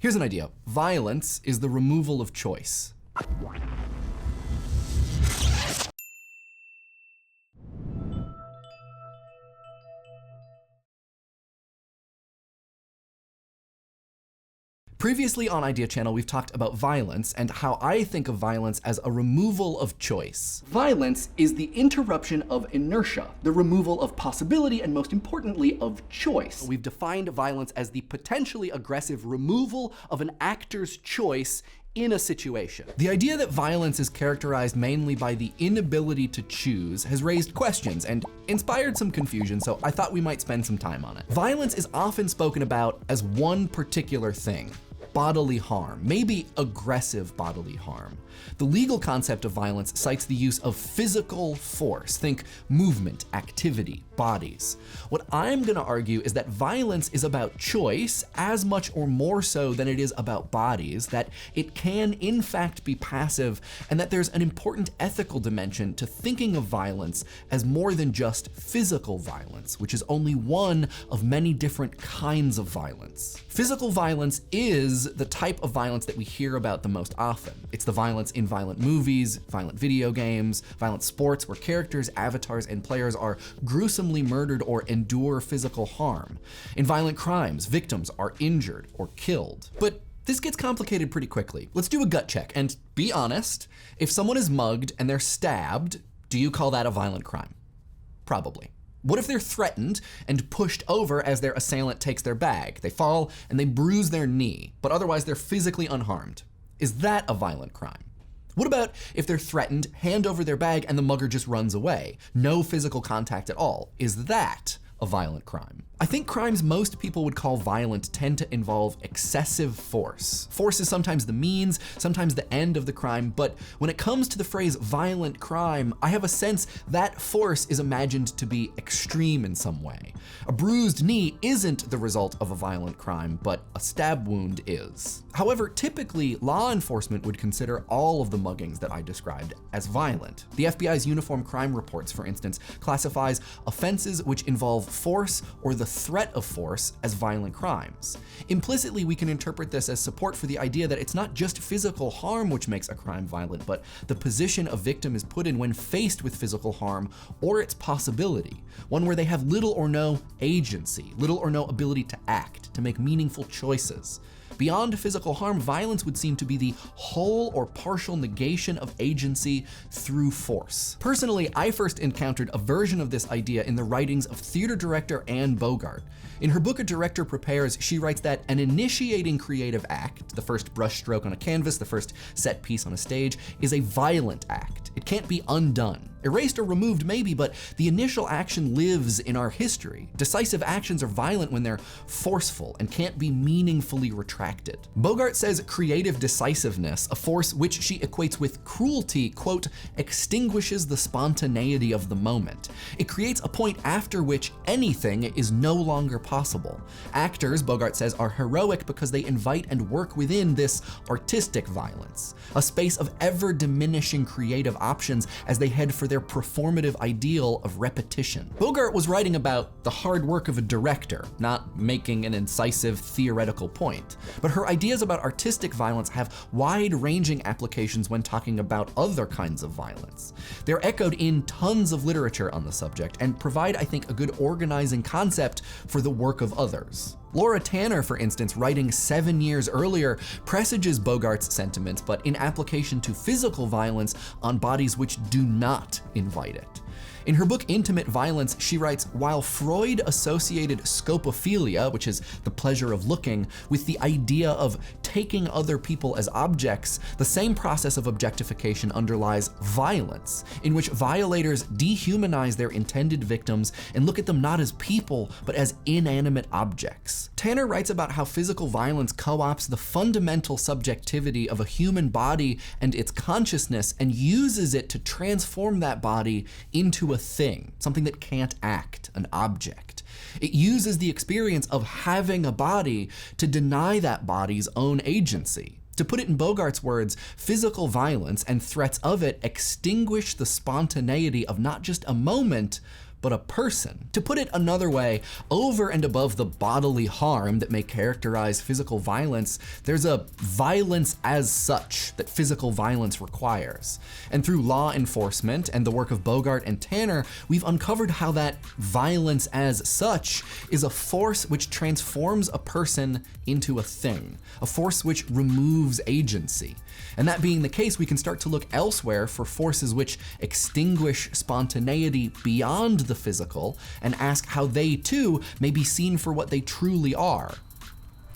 Here's an idea. Violence is the removal of choice. Previously on Idea Channel, we've talked about violence and how I think of violence as a removal of choice. Violence is the interruption of inertia, the removal of possibility, and most importantly, of choice. We've defined violence as the potentially aggressive removal of an actor's choice in a situation. The idea that violence is characterized mainly by the inability to choose has raised questions and inspired some confusion, so I thought we might spend some time on it. Violence is often spoken about as one particular thing: bodily harm, maybe aggressive bodily harm. The legal concept of violence cites the use of physical force. Think movement, activity, bodies. What I'm gonna argue is that violence is about choice as much or more so than it is about bodies, that it can in fact be passive, and that there's an important ethical dimension to thinking of violence as more than just physical violence, which is only one of many different kinds of violence. Physical violence is the type of violence that we hear about the most often. It's the violence in violent movies, violent video games, violent sports where characters, avatars, and players are gruesomely murdered or endure physical harm. In violent crimes, victims are injured or killed. But this gets complicated pretty quickly. Let's do a gut check and be honest. If someone is mugged and they're stabbed, do you call that a violent crime? Probably. What if they're threatened and pushed over as their assailant takes their bag? They fall and they bruise their knee, but otherwise they're physically unharmed. Is that a violent crime? What about if they're threatened, hand over their bag, and the mugger just runs away? No physical contact at all. Is that a violent crime? I think crimes most people would call violent tend to involve excessive force. Force is sometimes the means, sometimes the end of the crime, but when it comes to the phrase violent crime, I have a sense that force is imagined to be extreme in some way. A bruised knee isn't the result of a violent crime, but a stab wound is. However, typically, law enforcement would consider all of the muggings that I described as violent. The FBI's Uniform Crime Reports, for instance, classifies offenses which involve force or the threat of force as violent crimes. Implicitly, we can interpret this as support for the idea that it's not just physical harm which makes a crime violent, but the position a victim is put in when faced with physical harm or its possibility, one where they have little or no agency, little or no ability to act, to make meaningful choices. Beyond physical harm, violence would seem to be the whole or partial negation of agency through force. Personally, I first encountered a version of this idea in the writings of theater director Anne Bogart. In her book A Director Prepares, she writes that an initiating creative act, the first brushstroke on a canvas, the first set piece on a stage, is a violent act. It can't be undone. Erased or removed maybe, but the initial action lives in our history. Decisive actions are violent when they're forceful and can't be meaningfully retracted. Bogart says creative decisiveness, a force which she equates with cruelty, quote, extinguishes the spontaneity of the moment. It creates a point after which anything is no longer possible. Actors, Bogart says, are heroic because they invite and work within this artistic violence, a space of ever diminishing creative options as they head for their performative ideal of repetition. Bogart was writing about the hard work of a director, not making an incisive theoretical point. But her ideas about artistic violence have wide-ranging applications when talking about other kinds of violence. They're echoed in tons of literature on the subject and provide, I think, a good organizing concept for the work of others. Laura Tanner, for instance, writing 7 years earlier, presages Bogart's sentiments, but in application to physical violence on bodies which do not invite it. In her book Intimate Violence, she writes, while Freud associated scopophilia, which is the pleasure of looking, with the idea of taking other people as objects, the same process of objectification underlies violence, in which violators dehumanize their intended victims and look at them not as people, but as inanimate objects. Tanner writes about how physical violence co-opts the fundamental subjectivity of a human body and its consciousness and uses it to transform that body into a thing, something that can't act, an object. It uses the experience of having a body to deny that body's own agency. To put it in Bogart's words, physical violence and threats of it extinguish the spontaneity of not just a moment, but a person. To put it another way, over and above the bodily harm that may characterize physical violence, there's a violence as such that physical violence requires. And through law enforcement and the work of Bogart and Tanner, we've uncovered how that violence as such is a force which transforms a person into a thing, a force which removes agency. And that being the case, we can start to look elsewhere for forces which extinguish spontaneity beyond the physical and ask how they too may be seen for what they truly are: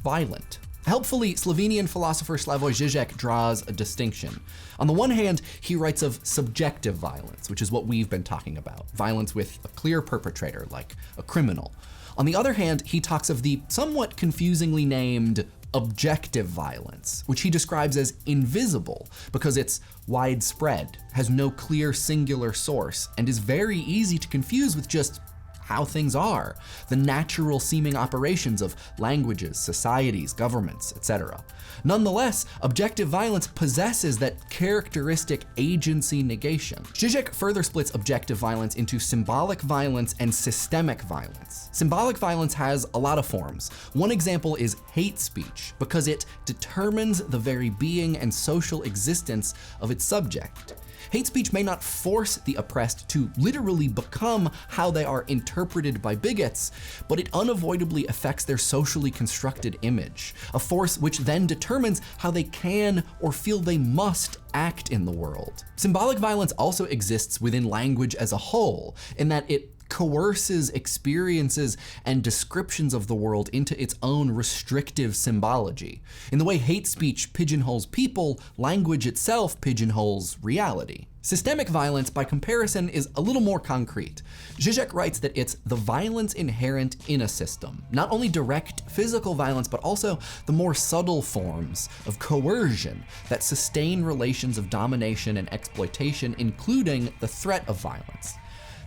violent. Helpfully, Slovenian philosopher Slavoj Žižek draws a distinction. On the one hand, he writes of subjective violence, which is what we've been talking about, violence with a clear perpetrator, like a criminal. On the other hand, he talks of the somewhat confusingly named objective violence, which he describes as invisible because it's widespread, has no clear singular source, and is very easy to confuse with just how things are, the natural seeming operations of languages, societies, governments, etc. Nonetheless, objective violence possesses that characteristic agency negation. Žižek further splits objective violence into symbolic violence and systemic violence. Symbolic violence has a lot of forms. One example is hate speech, because it determines the very being and social existence of its subject. Hate speech may not force the oppressed to literally become how they are interpreted by bigots, but it unavoidably affects their socially constructed image, a force which then determines how they can or feel they must act in the world. Symbolic violence also exists within language as a whole, in that it coerces experiences and descriptions of the world into its own restrictive symbology. In the way hate speech pigeonholes people, language itself pigeonholes reality. Systemic violence, by comparison, is a little more concrete. Žižek writes that it's the violence inherent in a system, not only direct physical violence, but also the more subtle forms of coercion that sustain relations of domination and exploitation, including the threat of violence.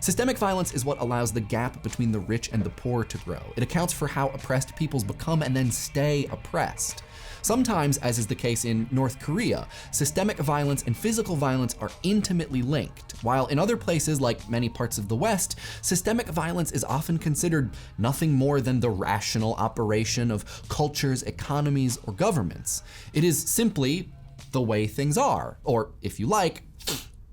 Systemic violence is what allows the gap between the rich and the poor to grow. It accounts for how oppressed peoples become and then stay oppressed. Sometimes, as is the case in North Korea, systemic violence and physical violence are intimately linked, while in other places, like many parts of the West, systemic violence is often considered nothing more than the rational operation of cultures, economies, or governments. It is simply the way things are, or if you like,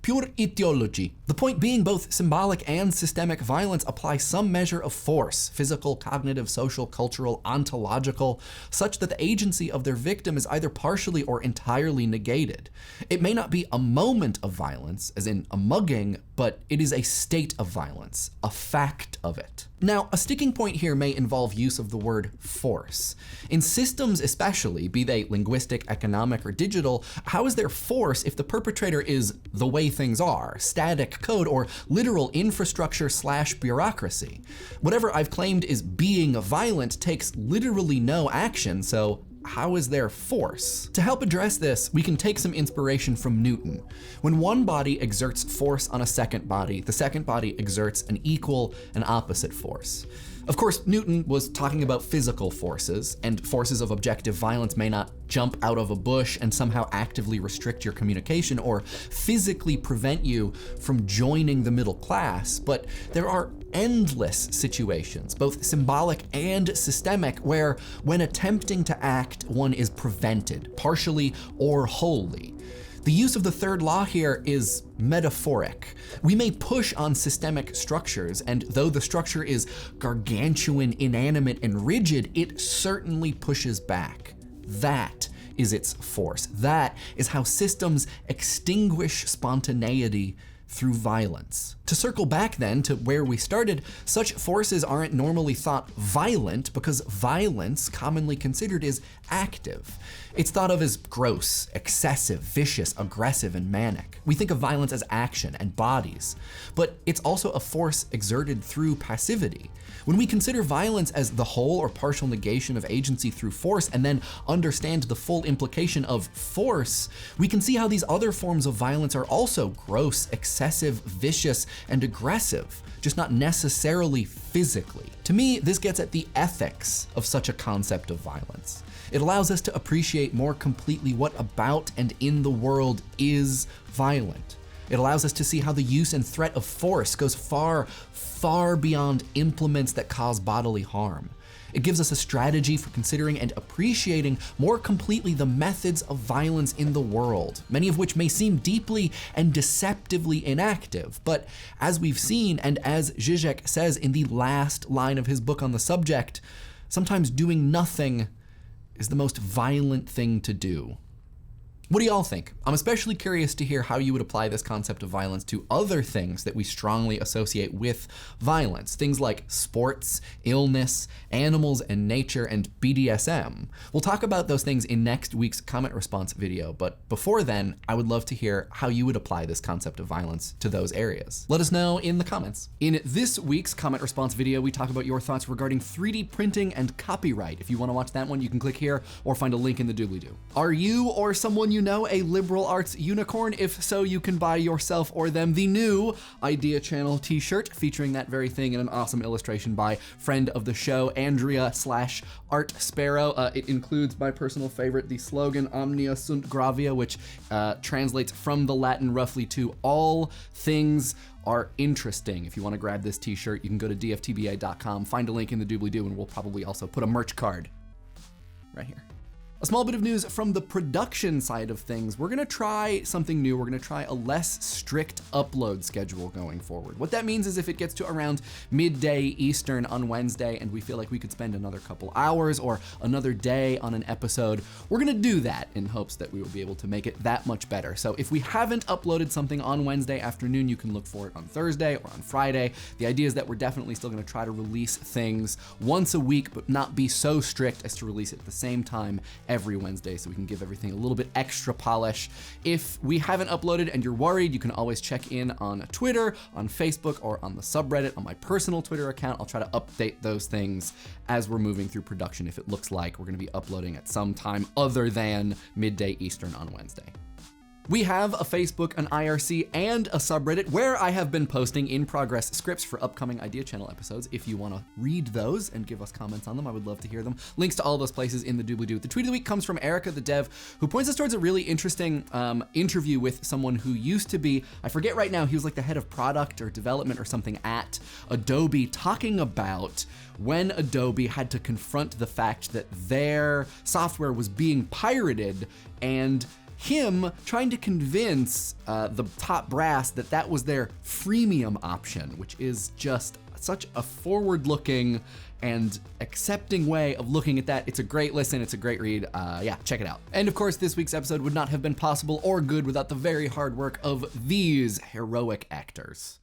pure ideology. The point being, both symbolic and systemic violence apply some measure of force, physical, cognitive, social, cultural, ontological, such that the agency of their victim is either partially or entirely negated. It may not be a moment of violence, as in a mugging, but it is a state of violence, a fact of it. Now, a sticking point here may involve use of the word force. In systems especially, be they linguistic, economic, or digital, how is there force if the perpetrator is the way things are, static code, or literal infrastructure/bureaucracy? Whatever I've claimed is being violent takes literally no action, so how is there force? To help address this, we can take some inspiration from Newton. When one body exerts force on a second body, the second body exerts an equal and opposite force. Of course, Newton was talking about physical forces, and forces of objective violence may not jump out of a bush and somehow actively restrict your communication or physically prevent you from joining the middle class, but there are endless situations, both symbolic and systemic, where when attempting to act, one is prevented, partially or wholly. The use of the third law here is metaphoric. We may push on systemic structures, and though the structure is gargantuan, inanimate, and rigid, it certainly pushes back. That is its force. That is how systems extinguish spontaneity through violence. To circle back then to where we started, such forces aren't normally thought violent because violence, commonly considered, is active. It's thought of as gross, excessive, vicious, aggressive, and manic. We think of violence as action and bodies, but it's also a force exerted through passivity. When we consider violence as the whole or partial negation of agency through force and then understand the full implication of force, we can see how these other forms of violence are also gross, excessive, vicious, and aggressive, just not necessarily physically. To me, this gets at the ethics of such a concept of violence. It allows us to appreciate more completely what about and in the world is violent. It allows us to see how the use and threat of force goes far, far beyond implements that cause bodily harm. It gives us a strategy for considering and appreciating more completely the methods of violence in the world, many of which may seem deeply and deceptively inactive. But as we've seen, and as Zizek says in the last line of his book on the subject, sometimes doing nothing is the most violent thing to do. What do y'all think? I'm especially curious to hear how you would apply this concept of violence to other things that we strongly associate with violence. Things like sports, illness, animals and nature, and BDSM. We'll talk about those things in next week's comment response video, but before then, I would love to hear how you would apply this concept of violence to those areas. Let us know in the comments. In this week's comment response video, we talk about your thoughts regarding 3D printing and copyright. If you want to watch that one, you can click here or find a link in the doobly-doo. Are you or someone you know a liberal arts unicorn? If so, you can buy yourself or them the new Idea Channel t-shirt featuring that very thing in an awesome illustration by friend of the show, Andrea/Art Sparrow. It includes my personal favorite, the slogan Omnia Sunt Gravia, which translates from the Latin roughly to all things are interesting. If you want to grab this t-shirt, you can go to dftba.com, find a link in the doobly-doo, and we'll probably also put a merch card right here. A small bit of news from the production side of things. We're gonna try something new. We're gonna try a less strict upload schedule going forward. What that means is if it gets to around midday Eastern on Wednesday and we feel like we could spend another couple hours or another day on an episode, we're gonna do that in hopes that we will be able to make it that much better. So if we haven't uploaded something on Wednesday afternoon, you can look for it on Thursday or on Friday. The idea is that we're definitely still gonna try to release things once a week, but not be so strict as to release it at the same time every Wednesday, so we can give everything a little bit extra polish. If we haven't uploaded and you're worried, you can always check in on Twitter, on Facebook, or on the subreddit on my personal Twitter account. I'll try to update those things as we're moving through production if it looks like we're gonna be uploading at some time other than midday Eastern on Wednesday. We have a Facebook, an IRC, and a subreddit where I have been posting in-progress scripts for upcoming Idea Channel episodes. If you want to read those and give us comments on them, I would love to hear them. Links to all those places in the doobly-doo. The tweet of the week comes from Erica the Dev, who points us towards a really interesting interview with someone who used to be, I forget right now, he was like the head of product or development or something at Adobe, talking about when Adobe had to confront the fact that their software was being pirated, and him trying to convince the top brass that that was their freemium option, which is just such a forward-looking and accepting way of looking at that. It's a great listen, it's a great read. Yeah, check it out. And of course, this week's episode would not have been possible or good without the very hard work of these heroic actors.